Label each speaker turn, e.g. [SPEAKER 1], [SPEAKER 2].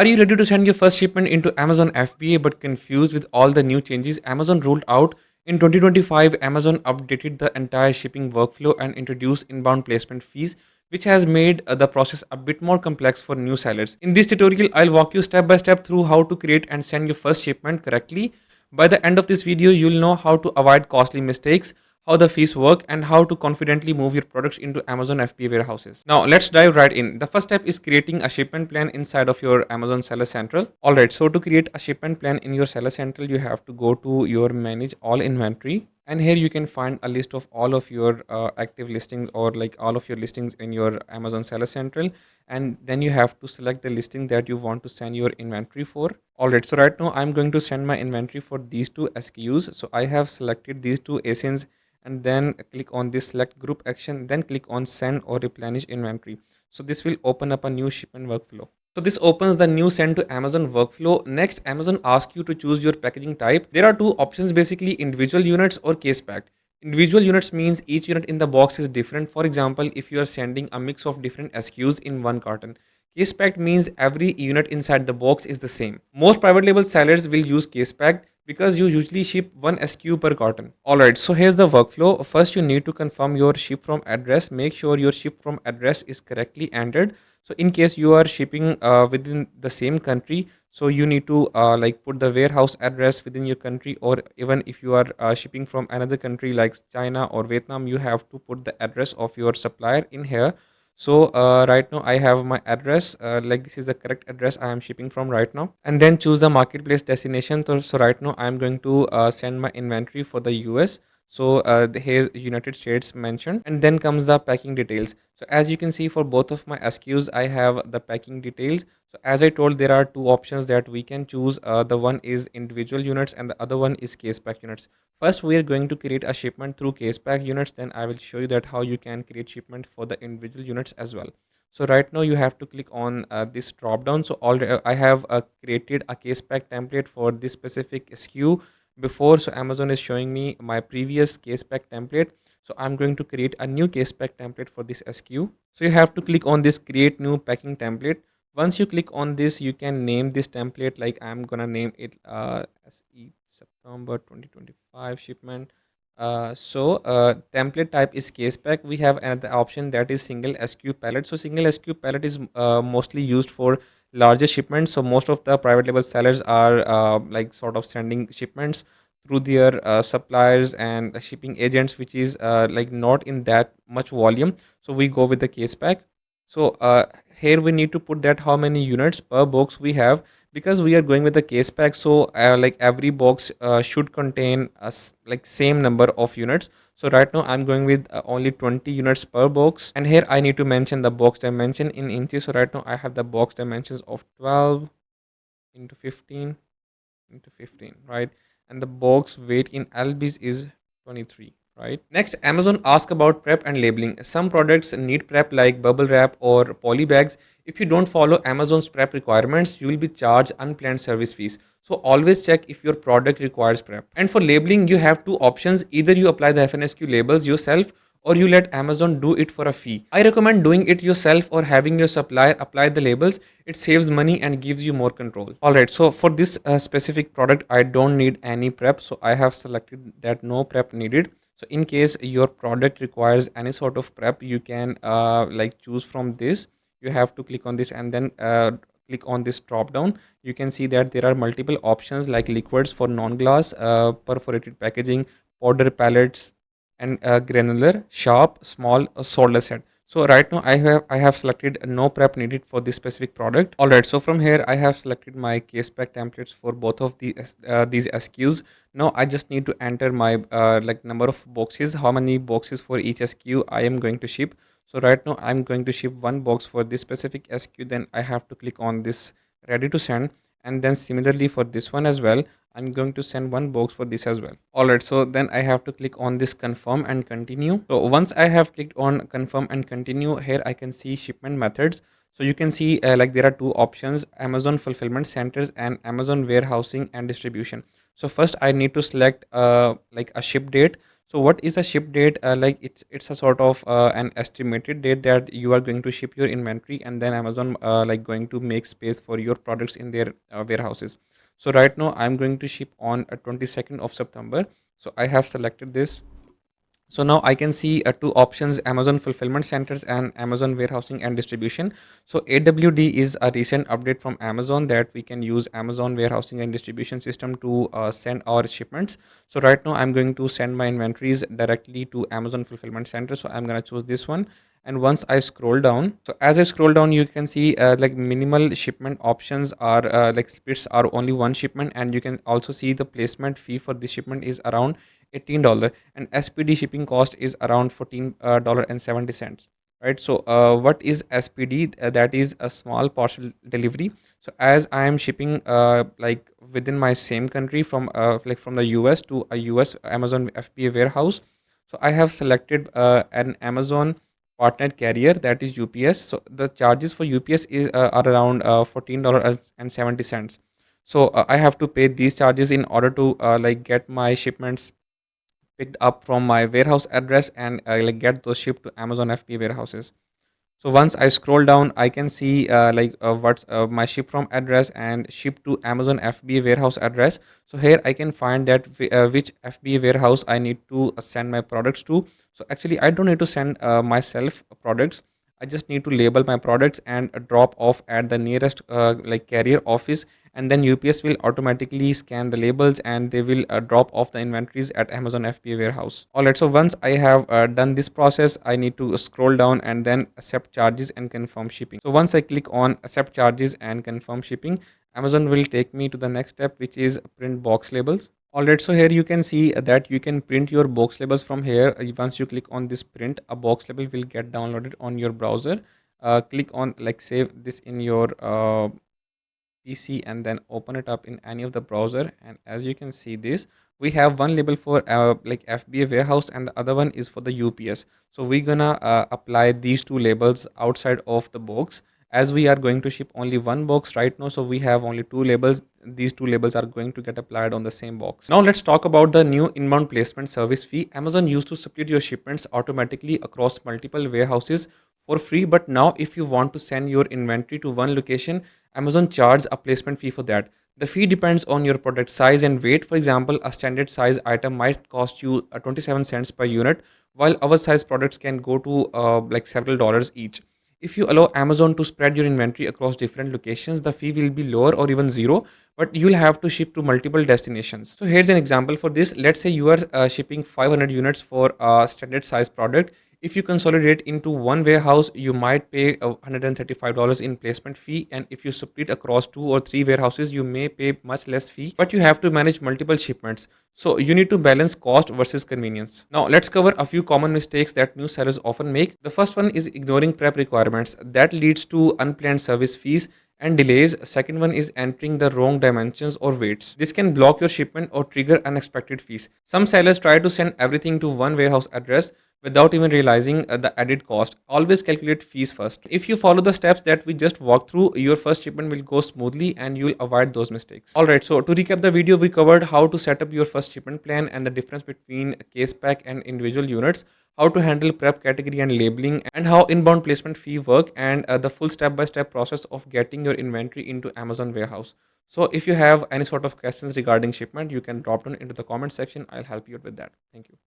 [SPEAKER 1] Are you ready to send your first shipment into Amazon FBA but confused with all the new changes Amazon rolled out? In 2025, Amazon updated the entire shipping workflow and introduced inbound placement fees, which has made the process a bit more complex for new sellers. In this tutorial, I'll walk you step by step through how to create and send your first shipment correctly. By the end of this video, you'll know how to avoid costly mistakes, how the fees work, and how to confidently move your products into Amazon FBA warehouses. Now, let's dive right in. The first step is creating a shipment plan inside of your Amazon Seller Central. Alright, so to create a shipment plan in your Seller Central, you have to go to your Manage All Inventory. And here you can find a list of all of your active listings, or like all of your listings in your Amazon Seller Central. And then you have to select the listing that you want to send your inventory for. Alright, so right now I'm going to send my inventory for these two SKUs. So I have selected these two ASINs, and then click on this select group action, then click on send or replenish inventory. So this will open up a new shipment workflow. So this opens the new send to Amazon workflow. Next, Amazon asks you to choose your packaging type. There are two options basically: individual units or case packed. Individual units means each unit in the box is different. For example, if you are sending a mix of different SKUs in one carton. Case packed means every unit inside the box is the same. Most private label sellers will use case packed because you usually ship one SKU per carton. Alright, so here's the workflow. First, you need to confirm your ship from address. Make sure your ship from address is correctly entered. So in case you are shipping within the same country, so you need to like put the warehouse address within your country, or even if you are shipping from another country like China or Vietnam, you have to put the address of your supplier in here. So right now I have my address, like this is the correct address I am shipping from right now, and then choose the marketplace destination. So right now I'm going to send my inventory for the US. So here's United States mentioned, and then comes the packing details. So as you can see, for both of my SKUs I have the packing details. So as I told, there are two options that we can choose. The one is individual units and the other one is case pack units. First, we are going to create a shipment through case pack units. Then I will show you that how you can create shipment for the individual units as well. So right now you have to click on this drop down. So already I have created a case pack template for this specific SKU before. So Amazon is showing me my previous case pack template. So I'm going to create a new case pack template for this SKU. So you have to click on this create new packing template. Once you click on this, you can name this template, like I'm gonna name it SE September 2025 shipment. Template type is case pack. We have another option that is single SKU pallet. So single SKU pallet is mostly used for larger shipments. So most of the private label sellers are like sort of sending shipments through their suppliers and shipping agents, which is like not in that much volume. So we go with the case pack. So here we need to put that how many units per box we have, because we are going with the case pack. So like every box should contain like same number of units. So right now I'm going with only 20 units per box, and here I need to mention the box dimension in inches. So right now I have the box dimensions of 12 into 15 into 15, right? And the box weight in lbs is 23, right? Next, Amazon asks about prep and labeling. Some products need prep like bubble wrap or poly bags. If you don't follow Amazon's prep requirements, you will be charged unplanned service fees. So always check if your product requires prep. And for labeling, you have two options: either you apply the FNSQ labels yourself, or you let Amazon do it for a fee. I recommend doing it yourself or having your supplier apply the labels. It saves money and gives you more control. Alright, so for this specific product, I don't need any prep. So I have selected that no prep needed. So in case your product requires any sort of prep, you can like choose from this. You have to click on this and then click on this drop down. You can see that there are multiple options like liquids for non-glass, perforated packaging, powder pallets, and granular, sharp, small, solderless head. So right now I have selected no prep needed for this specific product. Alright, so from here I have selected my case pack templates for both of these SKUs. Now I just need to enter my like number of boxes, how many boxes for each SKU I am going to ship. So right now I'm going to ship one box for this specific SKU. Then I have to click on this ready to send, and then similarly for this one as well, I'm going to send one box for this as well. Alright, so then I have to click on this confirm and continue. So once I have clicked on confirm and continue, here I can see shipment methods. So you can see like there are two options: Amazon fulfillment centers and Amazon warehousing and distribution. So first I need to select like a ship date. So what is a ship date? Like it's a sort of an estimated date that you are going to ship your inventory, and then Amazon like going to make space for your products in their warehouses. So right now I'm going to ship on 22nd of September. So I have selected this. So now I can see two options: Amazon fulfillment centers and Amazon warehousing and distribution. So AWD is a recent update from Amazon that we can use Amazon warehousing and distribution system to send our shipments. So right now I'm going to send my inventories directly to Amazon fulfillment center. So I'm going to choose this one. And once I scroll down, so as I scroll down, you can see like minimal shipment options are like splits are only one shipment, and you can also see the placement fee for this shipment is around $18, and SPD shipping cost is around $14.70. Right. So what is SPD? That is a small partial delivery. So as I am shipping like within my same country from like from the US to a US Amazon FBA warehouse. So I have selected an Amazon partner carrier, that is UPS. So the charges for UPS is are around $14.70. So I have to pay these charges in order to like get my shipments picked up from my warehouse address and like get those shipped to Amazon FBA warehouses. So once I scroll down, I can see like what's my ship from address and ship to Amazon FBA warehouse address. So here I can find that which FBA warehouse I need to send my products to. So actually, I don't need to send myself products. I just need to label my products and drop off at the nearest like carrier office, and then UPS will automatically scan the labels and they will drop off the inventories at Amazon FBA warehouse. All right, so once I have done this process, I need to scroll down and then accept charges and confirm shipping. So once I click on accept charges and confirm shipping, Amazon will take me to the next step, which is print box labels. All right, so here you can see that you can print your box labels from here. Once you click on this print, a box label will get downloaded on your browser. Click on like save this in your PC and then open it up in any of the browser, and as you can see this, we have one label for like FBA warehouse and the other one is for the UPS. So we're gonna apply these two labels outside of the box, as we are going to ship only one box right now, so we have only two labels. These two labels are going to get applied on the same box. Now let's talk about the new inbound placement service fee. Amazon used to split your shipments automatically across multiple warehouses for free, but now if you want to send your inventory to one location, Amazon charge a placement fee for that. The fee depends on your product size and weight. For example, a standard size item might cost you 27 cents per unit, while our size products can go to like several dollars each. If you allow Amazon to spread your inventory across different locations, the fee will be lower or even zero, but you'll have to ship to multiple destinations. So here's an example for this. Let's say you are shipping 500 units for a standard size product. If you consolidate into one warehouse, you might pay $135 in placement fee, and if you split across two or three warehouses, you may pay much less fee, but you have to manage multiple shipments. So you need to balance cost versus convenience. Now let's cover a few common mistakes that new sellers often make. The first one is ignoring prep requirements. That leads to unplanned service fees and delays. Second one is entering the wrong dimensions or weights. This can block your shipment or trigger unexpected fees. Some sellers try to send everything to one warehouse address without even realizing the added cost. Always calculate fees first. If you follow the steps that we just walked through, your first shipment will go smoothly and you will avoid those mistakes. Alright, so to recap the video, we covered how to set up your first shipment plan and the difference between case pack and individual units, how to handle prep category and labeling, and how inbound placement fee work, and the full step-by-step process of getting your inventory into Amazon warehouse. So if you have any sort of questions regarding shipment, you can drop down into the comment section. I'll help you with that. Thank you.